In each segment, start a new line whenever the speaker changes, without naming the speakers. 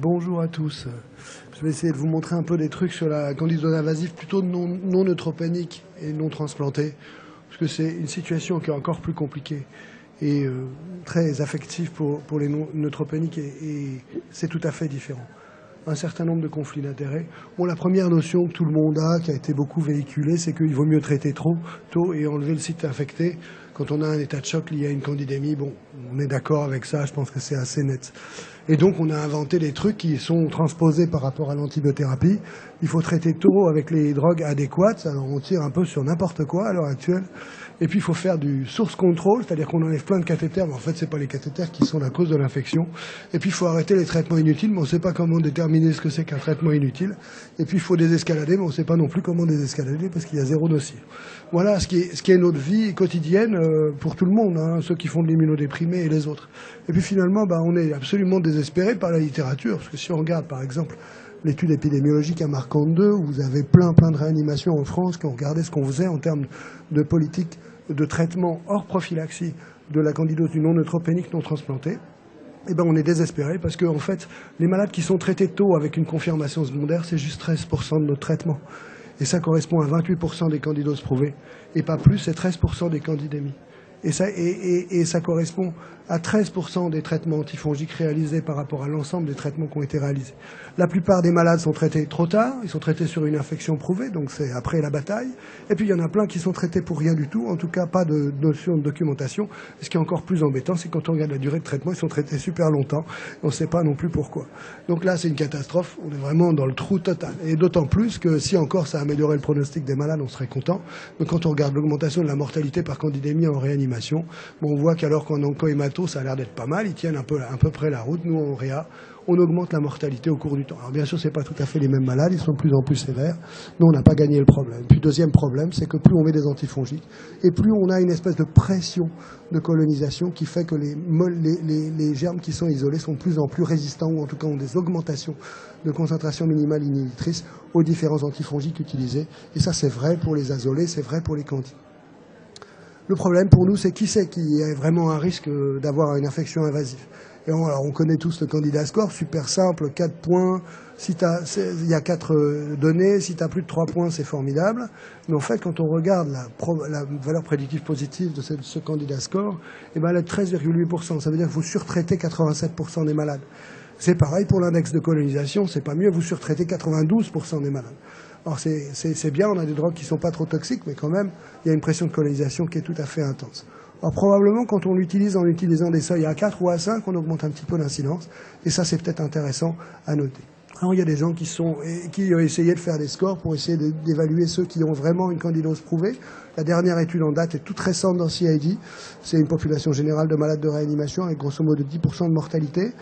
Bonjour à tous. Je vais essayer de vous montrer un peu des trucs sur la candidose invasive plutôt non neutropénique et non transplantée, parce que c'est une situation qui est encore plus compliquée et très affective pour les non neutropéniques et c'est tout à fait différent. Un certain nombre de conflits d'intérêts. Bon, la première notion que tout le monde a, qui a été beaucoup véhiculée, c'est qu'il vaut mieux traiter trop tôt et enlever le site infecté. Quand on a un état de choc lié à une candidémie, bon, on est d'accord avec ça, je pense que c'est assez net. Et donc on a inventé des trucs qui sont transposés par rapport à l'antibiothérapie. Il faut traiter tôt avec les drogues adéquates, alors on tire un peu sur n'importe quoi à l'heure actuelle. Et puis il faut faire du source control, c'est-à-dire qu'on enlève plein de cathéters, mais en fait c'est pas les cathéters qui sont la cause de l'infection. Et puis il faut arrêter les traitements inutiles, mais on ne sait pas comment déterminer ce que c'est qu'un traitement inutile. Et puis il faut désescalader, mais on ne sait pas non plus comment désescalader parce qu'il y a zéro dossier. Voilà ce qui est notre vie quotidienne pour tout le monde, hein, ceux qui font de l'immunodéprimé et les autres. Et puis finalement, on est absolument désespéré par la littérature, parce que si on regarde par exemple l'étude épidémiologique à Marquande 2, où vous avez plein de réanimations en France qui ont regardé ce qu'on faisait en termes de politique de traitement hors prophylaxie de la candidose du non neutropénique non transplanté, on est désespéré parce que en fait, les malades qui sont traités tôt avec une confirmation secondaire, c'est juste 13% de notre traitement. Et ça correspond à 28% des candidoses prouvées, et pas plus, c'est 13% des candidémies. Et ça correspond à 13% des traitements antifongiques réalisés par rapport à l'ensemble des traitements qui ont été réalisés. La plupart des malades sont traités trop tard, ils sont traités sur une infection prouvée, donc c'est après la bataille. Et puis il y en a plein qui sont traités pour rien du tout, en tout cas pas de notion de documentation. Et ce qui est encore plus embêtant, c'est quand on regarde la durée de traitement, ils sont traités super longtemps, on ne sait pas non plus pourquoi. Donc là, c'est une catastrophe, on est vraiment dans le trou total. Et d'autant plus que si encore ça améliorait le pronostic des malades, on serait content. Mais quand on regarde l'augmentation de la mortalité par candidémie en réanimation, on voit qu'alors qu'en onco-hémato, ça a l'air d'être pas mal, ils tiennent à peu près la route. Nous, en réa, on augmente la mortalité au cours du temps. Alors bien sûr, c'est pas tout à fait les mêmes malades, ils sont de plus en plus sévères, mais on n'a pas gagné le problème. Puis deuxième problème, c'est que plus on met des antifongiques, et plus on a une espèce de pression de colonisation qui fait que les germes qui sont isolés sont de plus en plus résistants, ou en tout cas ont des augmentations de concentration minimale inhibitrice aux différents antifongiques utilisés. Et ça, c'est vrai pour les azolés, c'est vrai pour les candides. Le problème pour nous, c'est qui a vraiment un risque d'avoir une infection invasive. Et on connaît tous le Candida score, super simple, 4 points. Il y a 4 données, si tu as plus de 3 points, c'est formidable. Mais en fait, quand on regarde la valeur prédictive positive de ce Candida score, elle est de 13,8%. Ça veut dire que vous surtraitez 87% des malades. C'est pareil pour l'index de colonisation, c'est pas mieux, vous surtraitez 92% des malades. Alors c'est bien, on a des drogues qui sont pas trop toxiques, mais quand même, il y a une pression de colonisation qui est tout à fait intense. Alors probablement, quand on l'utilise en utilisant des seuils à 4 ou à 5, on augmente un petit peu l'incidence, et ça c'est peut-être intéressant à noter. Alors il y a des gens qui ont essayé de faire des scores pour essayer d'évaluer ceux qui ont vraiment une candidose prouvée. La dernière étude en date est toute récente dans CID. C'est une population générale de malades de réanimation avec grosso modo 10% de mortalité.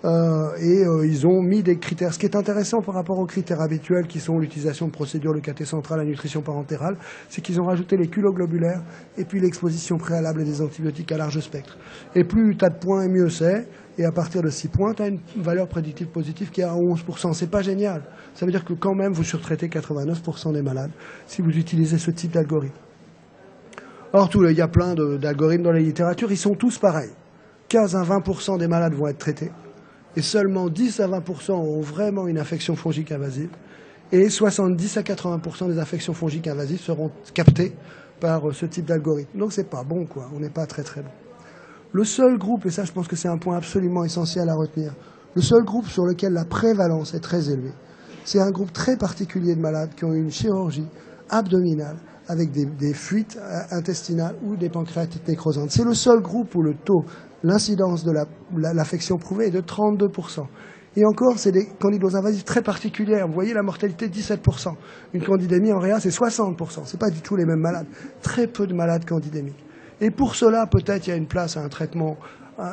Ils ont mis des critères. Ce qui est intéressant par rapport aux critères habituels qui sont l'utilisation de procédures, le cathé central, la nutrition parentérale, c'est qu'ils ont rajouté les culoglobulaires et puis l'exposition préalable des antibiotiques à large spectre. Et plus tu as de points, et mieux c'est. Et à partir de 6 points, tu as une valeur prédictive positive qui est à 11%. C'est pas génial. Ça veut dire que quand même, vous surtraitez 89% des malades si vous utilisez ce type d'algorithme. Or, il y a plein d'algorithmes dans la littérature, ils sont tous pareils. 15 à 20% des malades vont être traités, et seulement 10 à 20% ont vraiment une infection fongique invasive, et 70 à 80% des infections fongiques invasives seront captées par ce type d'algorithme. Donc c'est pas bon, quoi. On n'est pas très très bon. Le seul groupe, et ça je pense que c'est un point absolument essentiel à retenir, le seul groupe sur lequel la prévalence est très élevée, c'est un groupe très particulier de malades qui ont eu une chirurgie abdominale avec des fuites intestinales ou des pancréatites nécrosantes. C'est le seul groupe où le taux, l'incidence de l'affection prouvée est de 32%. Et encore, c'est des candidoses invasives très particulières. Vous voyez la mortalité, 17%. Une candidémie en réa, c'est 60%. C'est pas du tout les mêmes malades. Très peu de malades candidémiques. Et pour cela, peut-être, il y a une place à un traitement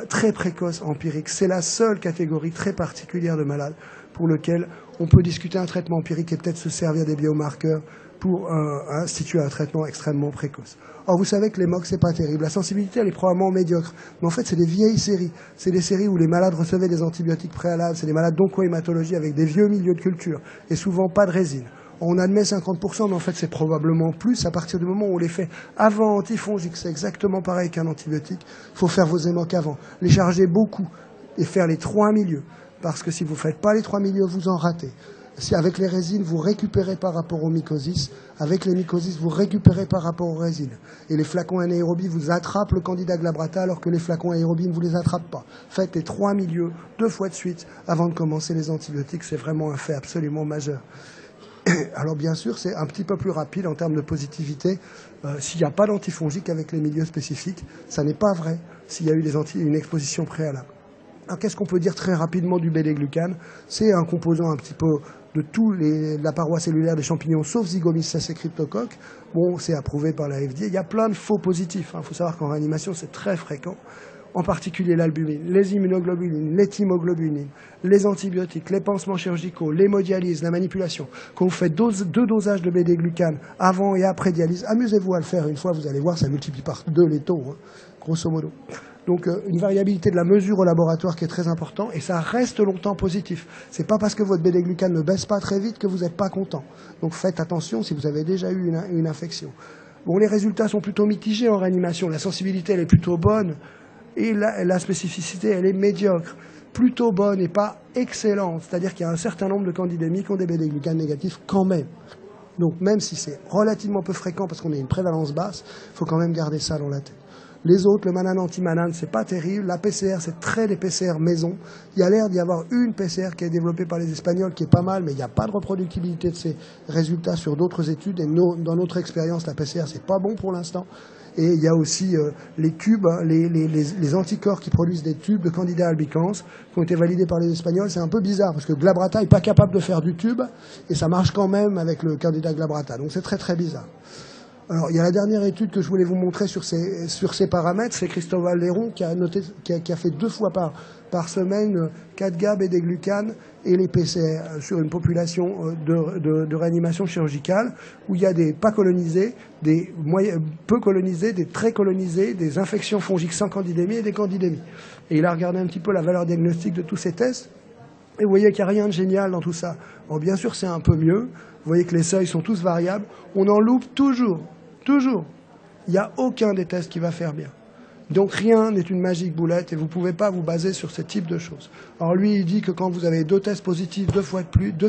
très précoce, empirique. C'est la seule catégorie très particulière de malades pour lequel on peut discuter un traitement empirique et peut-être se servir des biomarqueurs pour instituer un traitement extrêmement précoce. Or, vous savez que les MOC, c'est pas terrible. La sensibilité, elle est probablement médiocre. Mais en fait, c'est des vieilles séries. C'est des séries où les malades recevaient des antibiotiques préalables. C'est des malades d'oncohématologie avec des vieux milieux de culture. Et souvent pas de résine. On admet 50%, mais en fait, c'est probablement plus à partir du moment où on les fait avant antifongique. C'est exactement pareil qu'un antibiotique. Il faut faire vos émocs avant. Les charger beaucoup et faire les 3 milieux. parce que si vous ne faites pas les 3 milieux, vous en ratez. Si avec les résines, vous récupérez par rapport aux mycosis. Avec les mycosis, vous récupérez par rapport aux résines. Et les flacons anaérobies vous attrapent le Candida glabrata alors que les flacons aérobies ne vous les attrapent pas. Faites les 3 milieux 2 fois de suite avant de commencer les antibiotiques. C'est vraiment un fait absolument majeur. Alors bien sûr, c'est un petit peu plus rapide en termes de positivité. S'il n'y a pas d'antifongique avec les milieux spécifiques, ça n'est pas vrai s'il y a eu une exposition préalable. Alors qu'est-ce qu'on peut dire très rapidement du bêta-glucane? C'est un composant un petit peu de la paroi cellulaire des champignons, sauf Zygomyces et Cryptocoque. Bon, c'est approuvé par la FDA. Il y a plein de faux positifs. Il faut savoir qu'en réanimation, c'est très fréquent. En particulier l'albumine, les immunoglobulines, les thymoglobulines, les antibiotiques, les pansements chirurgicaux, l'hémodialyse, la manipulation. Quand vous faites 2 dosages de bêta-glucane avant et après dialyse, amusez-vous à le faire une fois, vous allez voir, ça multiplie par 2 les taux, grosso modo. Donc une variabilité de la mesure au laboratoire qui est très important et ça reste longtemps positif. C'est pas parce que votre bêta-glucane ne baisse pas très vite que vous n'êtes pas content. Donc faites attention si vous avez déjà eu une infection. Bon, les résultats sont plutôt mitigés en réanimation. La sensibilité, elle est plutôt bonne et la spécificité, elle est médiocre. Plutôt bonne et pas excellente. C'est-à-dire qu'il y a un certain nombre de candidémies qui ont des bêta-glucanes négatifs quand même. Donc même si c'est relativement peu fréquent parce qu'on a une prévalence basse, il faut quand même garder ça dans la tête. Les autres, le Mannan anti-Mannan, c'est pas terrible. La PCR, c'est très des PCR maison. Il y a l'air d'y avoir une PCR qui est développée par les Espagnols qui est pas mal, mais il n'y a pas de reproductibilité de ces résultats sur d'autres études. Et dans notre expérience, la PCR, c'est pas bon pour l'instant. Et il y a aussi les tubes, les anticorps qui produisent des tubes de Candida albicans qui ont été validés par les Espagnols. C'est un peu bizarre parce que Glabrata n'est pas capable de faire du tube et ça marche quand même avec le Candida glabrata. Donc c'est très très bizarre. Alors, il y a la dernière étude que je voulais vous montrer sur ces paramètres, c'est Christophe Valderon qui a fait 2 fois par semaine 4 GAB et des glucanes et les PCR sur une population de réanimation chirurgicale où il y a des pas colonisés, des peu colonisés, des très colonisés, des infections fongiques sans candidémie et des candidémies. Et il a regardé un petit peu la valeur diagnostique de tous ces tests. Et vous voyez qu'il n'y a rien de génial dans tout ça. Alors bien sûr, c'est un peu mieux. Vous voyez que les seuils sont tous variables. On en loupe toujours. Toujours. Il n'y a aucun des tests qui va faire bien. Donc rien n'est une magique boulette et vous ne pouvez pas vous baser sur ce type de choses. Alors lui, il dit que quand vous avez 2 tests positifs 2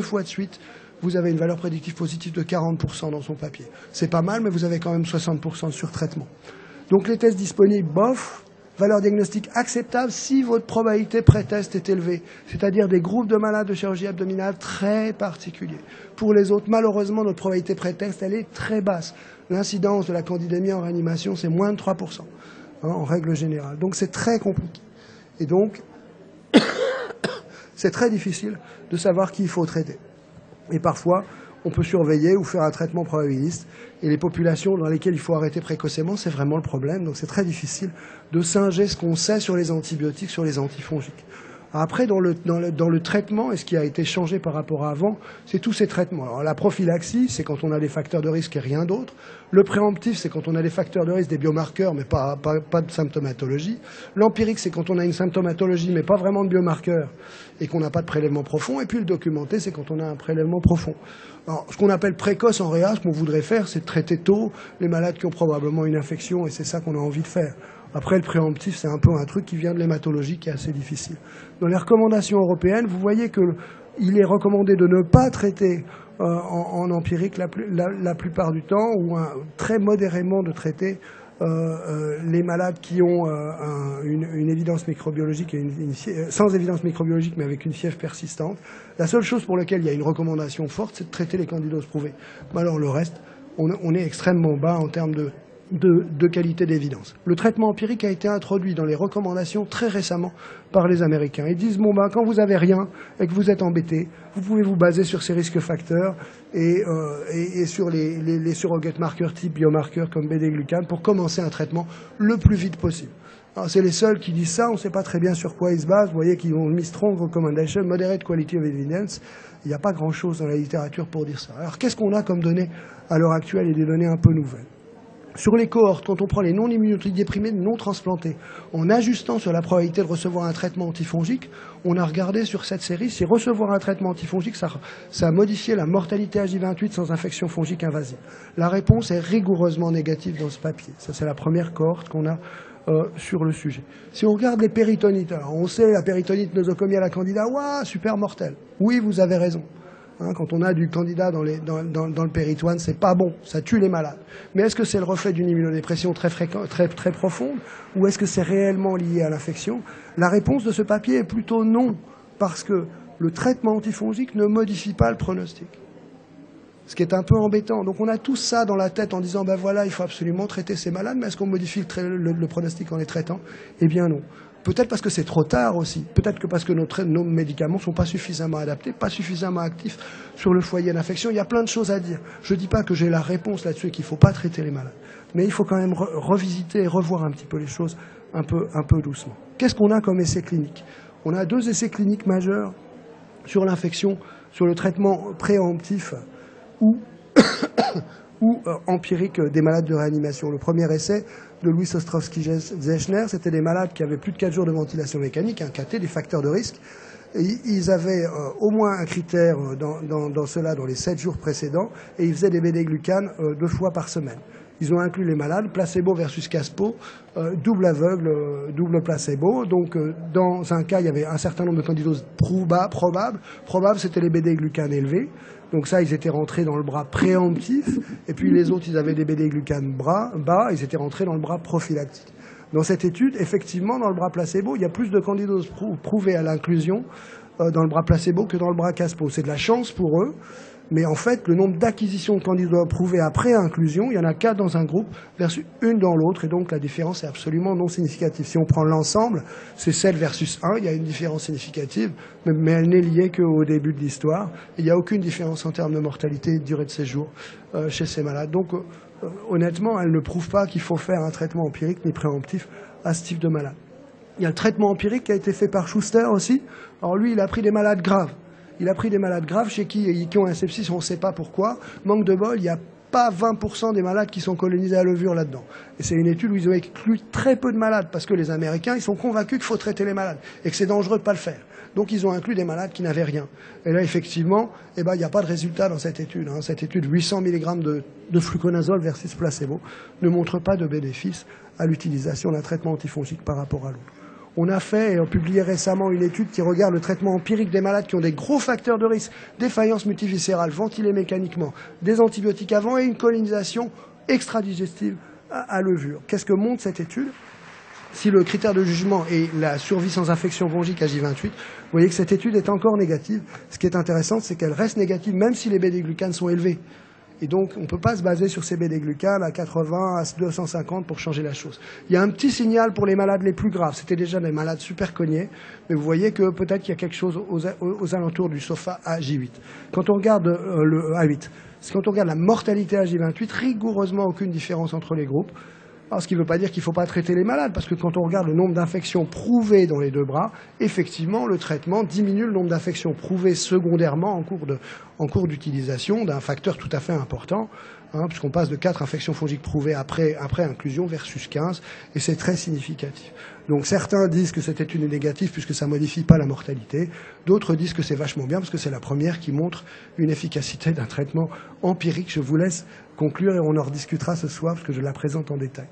fois de suite, vous avez une valeur prédictive positive de 40% dans son papier. C'est pas mal, mais vous avez quand même 60% de surtraitement. Donc les tests disponibles, bof, valeur diagnostique acceptable si votre probabilité pré-test est élevée, c'est-à-dire des groupes de malades de chirurgie abdominale très particuliers. Pour les autres, malheureusement, notre probabilité pré-test, elle est très basse. L'incidence de la candidémie en réanimation, c'est moins de 3%, en règle générale. Donc c'est très compliqué. Et donc, c'est très difficile de savoir qui il faut traiter. Et parfois, on peut surveiller ou faire un traitement probabiliste. Et les populations dans lesquelles il faut arrêter précocement, c'est vraiment le problème. Donc c'est très difficile de singer ce qu'on sait sur les antibiotiques, sur les antifongiques. Après, dans le traitement, et ce qui a été changé par rapport à avant, c'est tous ces traitements. Alors, la prophylaxie, c'est quand on a des facteurs de risque et rien d'autre. Le préemptif, c'est quand on a des facteurs de risque, des biomarqueurs, mais pas de symptomatologie. L'empirique, c'est quand on a une symptomatologie, mais pas vraiment de biomarqueurs, et qu'on n'a pas de prélèvement profond. Et puis le documenté, c'est quand on a un prélèvement profond. Alors, ce qu'on appelle précoce en réa, ce qu'on voudrait faire, c'est de traiter tôt les malades qui ont probablement une infection, et c'est ça qu'on a envie de faire. Après, le préemptif, c'est un peu un truc qui vient de l'hématologie qui est assez difficile. Dans les recommandations européennes, vous voyez qu'il est recommandé de ne pas traiter en empirique la plupart du temps, ou très modérément de traiter les malades qui ont une évidence microbiologique, sans évidence microbiologique, mais avec une fièvre persistante. La seule chose pour laquelle il y a une recommandation forte, c'est de traiter les candidoses prouvées. Mais alors le reste, on est extrêmement bas en termes de qualité d'évidence. Le traitement empirique a été introduit dans les recommandations très récemment par les Américains. Ils disent, quand vous avez rien et que vous êtes embêté, vous pouvez vous baser sur ces risques facteurs et sur les surrogate marqueurs type biomarqueurs comme bêta-glucane pour commencer un traitement le plus vite possible. C'est les seuls qui disent ça, on ne sait pas très bien sur quoi ils se basent. Vous voyez qu'ils ont mis strong recommendation, moderate quality of evidence. Il n'y a pas grand-chose dans la littérature pour dire ça. Alors qu'est-ce qu'on a comme données à l'heure actuelle et des données un peu nouvelles ? Sur les cohortes, quand on prend les non-immunotiques déprimés non transplantés, en ajustant sur la probabilité de recevoir un traitement antifongique, on a regardé sur cette série si recevoir un traitement antifongique, ça a modifié la mortalité AJ28 sans infection fongique invasive. La réponse est rigoureusement négative dans ce papier. Ça, c'est la première cohorte qu'on a sur le sujet. Si on regarde les péritonites, alors on sait la péritonite nosocomiale à candida, waouh, super mortel. Oui, vous avez raison. Hein, quand on a du candida dans le péritoine, c'est pas bon, ça tue les malades. Mais est-ce que c'est le reflet d'une immunodépression très profonde, ou est-ce que c'est réellement lié à l'infection? La réponse de ce papier est plutôt non, parce que le traitement antifongique ne modifie pas le pronostic. Ce qui est un peu embêtant. Donc on a tout ça dans la tête en disant, ben voilà, il faut absolument traiter ces malades, mais est-ce qu'on modifie le pronostic en les traitant? Eh bien non. Peut-être parce que c'est trop tard aussi. Peut-être que parce que nos médicaments ne sont pas suffisamment adaptés, pas suffisamment actifs sur le foyer d'infection. Il y a plein de choses à dire. Je ne dis pas que j'ai la réponse là-dessus et qu'il ne faut pas traiter les malades. Mais il faut quand même revisiter et revoir un petit peu les choses un peu doucement. Qu'est-ce qu'on a comme essais cliniques? On a 2 essais cliniques majeurs sur l'infection, sur le traitement préemptif ou empirique des malades de réanimation. Le premier essai de Louis Ostrowski-Zechner, c'était des malades qui avaient plus de 4 jours de ventilation mécanique, un KT, des facteurs de risque. Et ils avaient au moins un critère dans cela dans les 7 jours précédents, et ils faisaient des bêta-glucanes 2 fois par semaine. Ils ont inclus les malades, placebo versus caspo, double aveugle, double placebo. Donc, dans un cas, il y avait un certain nombre de candidoses probables. Probables, c'était les bêta-glucanes élevés. Donc ça, ils étaient rentrés dans le bras préemptif. Et puis les autres, ils avaient des bêta-glucanes bas, ils étaient rentrés dans le bras prophylactique. Dans cette étude, effectivement, dans le bras placebo, il y a plus de candidoses prouvées à l'inclusion dans le bras placebo que dans le bras caspo. C'est de la chance pour eux. Mais en fait, le nombre d'acquisitions de candidats prouvés après inclusion, il y en a 4 dans un groupe versus 1 dans l'autre. Et donc, la différence est absolument non significative. Si on prend l'ensemble, c'est 7 versus 1. Il y a une différence significative, mais elle n'est liée qu'au début de l'histoire. Il n'y a aucune différence en termes de mortalité et de durée de séjour chez ces malades. Donc, honnêtement, elle ne prouve pas qu'il faut faire un traitement empirique ni préemptif à ce type de malade. Il y a le traitement empirique qui a été fait par Schuster aussi. Alors lui, il a pris des malades graves. Il a pris des malades graves chez qui ont un sepsis, on ne sait pas pourquoi. Manque de bol, il n'y a pas 20% des malades qui sont colonisés à levure là-dedans. Et c'est une étude où ils ont exclu très peu de malades, parce que les Américains, ils sont convaincus qu'il faut traiter les malades, et que c'est dangereux de ne pas le faire. Donc ils ont inclus des malades qui n'avaient rien. Et là, effectivement, il n'y a pas de résultat dans cette étude. Cette étude, 800 mg de fluconazole versus placebo, ne montre pas de bénéfice à l'utilisation d'un traitement antifongique par rapport à l'autre. On a fait et on publié récemment une étude qui regarde le traitement empirique des malades qui ont des gros facteurs de risque, défaillance multiviscérale, ventilés mécaniquement, des antibiotiques avant et une colonisation extradigestive à levure. Qu'est-ce que montre cette étude? Si le critère de jugement est la survie sans infection fongique à J28, vous voyez que cette étude est encore négative. Ce qui est intéressant, c'est qu'elle reste négative même si les bêta-glucanes sont élevés. Et donc, on ne peut pas se baser sur ces bêta-glucanes à 80, à 250 pour changer la chose. Il y a un petit signal pour les malades les plus graves. C'était déjà des malades super cognés. Mais vous voyez que peut-être qu'il y a quelque chose aux alentours du SOFA à J8. Quand on regarde le A8, quand on regarde la mortalité à J28, rigoureusement aucune différence entre les groupes. Alors, ce qui ne veut pas dire qu'il ne faut pas traiter les malades, parce que quand on regarde le nombre d'infections prouvées dans les 2 bras, effectivement, le traitement diminue le nombre d'infections prouvées secondairement en cours d'utilisation d'un facteur tout à fait important, puisqu'on passe de 4 infections fongiques prouvées après inclusion versus 15, et c'est très significatif. Donc certains disent que cette étude est négative puisque ça ne modifie pas la mortalité, d'autres disent que c'est vachement bien parce que c'est la première qui montre une efficacité d'un traitement empirique. Je vous laisse conclure et on en rediscutera ce soir parce que je la présente en détail.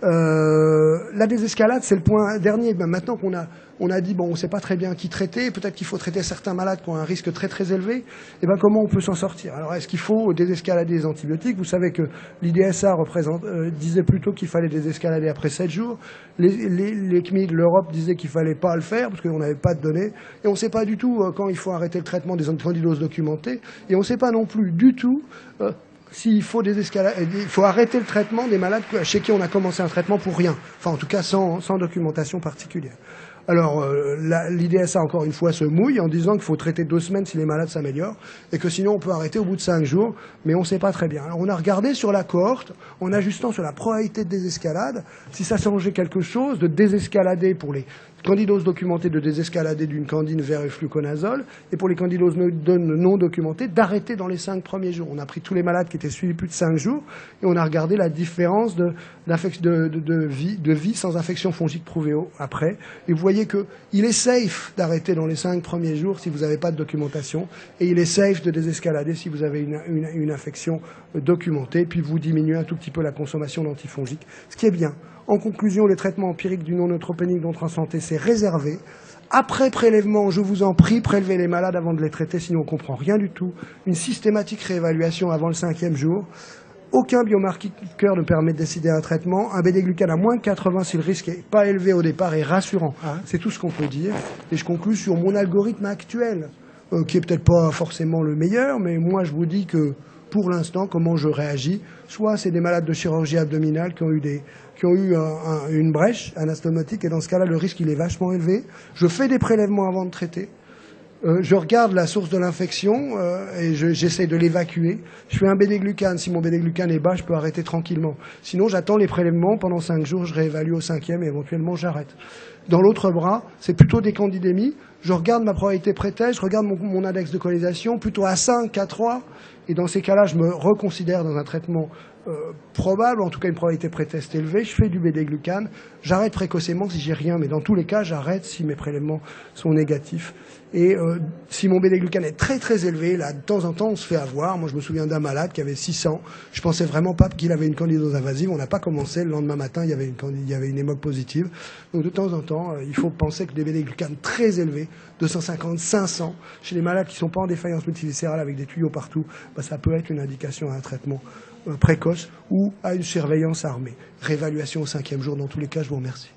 La désescalade, c'est le point dernier. Maintenant qu'on a dit, bon, on ne sait pas très bien qui traiter, peut-être qu'il faut traiter certains malades qui ont un risque très très élevé, et ben comment on peut s'en sortir? Alors est-ce qu'il faut désescalader les antibiotiques? Vous savez que l'IDSA disait plutôt qu'il fallait désescalader après 7 jours. Les CMID, l'Europe disait qu'il ne fallait pas le faire parce qu'on n'avait pas de données. Et on ne sait pas du tout quand il faut arrêter le traitement des candidoses documentées. Et on ne sait pas non plus du tout s'il faut il faut arrêter le traitement des malades chez qui on a commencé un traitement pour rien. Enfin, en tout cas, sans documentation particulière. Alors, l'IDSA, encore une fois, se mouille en disant qu'il faut traiter 2 semaines si les malades s'améliorent et que sinon on peut arrêter au bout de 5 jours, mais on ne sait pas très bien. Alors, on a regardé sur la cohorte, en ajustant sur la probabilité de désescalade, si ça changeait quelque chose de désescalader pour les candidoses documentées de désescalader d'une candine vers le fluconazole et pour les candidoses non documentées d'arrêter dans les 5 premiers jours. On a pris tous les malades qui étaient suivis plus de 5 jours et on a regardé la différence de vie sans infection fongique prouvée après. Et vous voyez qu'il est safe d'arrêter dans les 5 premiers jours si vous n'avez pas de documentation et il est safe de désescalader si vous avez une infection documentée, puis vous diminuez un tout petit peu la consommation d'antifongiques, ce qui est bien. En conclusion, les traitements empiriques du non-neutropénique non transplanté, c'est réservé. Après prélèvement, je vous en prie, prélevez les malades avant de les traiter, sinon on ne comprend rien du tout. Une systématique réévaluation avant le 5e jour. Aucun biomarqueur ne permet de décider un traitement. Un bêta-glucane à moins de 80 si le risque n'est pas élevé au départ est rassurant. C'est tout ce qu'on peut dire. Et je conclue sur mon algorithme actuel, qui est peut-être pas forcément le meilleur, mais moi je vous dis que pour l'instant, comment je réagis. Soit c'est des malades de chirurgie abdominale qui ont eu une brèche anastomotique, et dans ce cas-là, le risque il est vachement élevé. Je fais des prélèvements avant de traiter. Je regarde la source de l'infection et j'essaie de l'évacuer. Je fais un bêta-glucane. Si mon bêta-glucane est bas, je peux arrêter tranquillement. Sinon, j'attends les prélèvements pendant 5 jours, je réévalue au 5e et éventuellement j'arrête. Dans l'autre bras, c'est plutôt des candidémies. Je regarde ma probabilité pré-test, je regarde mon index de colonisation, plutôt à 5 qu'à 3. Et dans ces cas-là, je me reconsidère dans un traitement probable, en tout cas une probabilité pré-test élevée. Je fais du bêta-glucane. J'arrête précocement si j'ai rien, mais dans tous les cas, j'arrête si mes prélèvements sont négatifs. Et si mon bêta-glucane est très très élevé, là, de temps en temps, on se fait avoir. Moi, je me souviens d'un malade qui avait 600. Je pensais vraiment pas qu'il avait une candidose invasive. On n'a pas commencé. Le lendemain matin, il y avait une hémoc positive. Donc, de temps en temps, il faut penser que des bêta-glucanes très élevés, 250, 500, chez les malades qui ne sont pas en défaillance multiviscérale avec des tuyaux partout, ça peut être une indication à un traitement précoce ou à une surveillance armée. Réévaluation au 5e jour. Dans tous les cas, je vous remercie.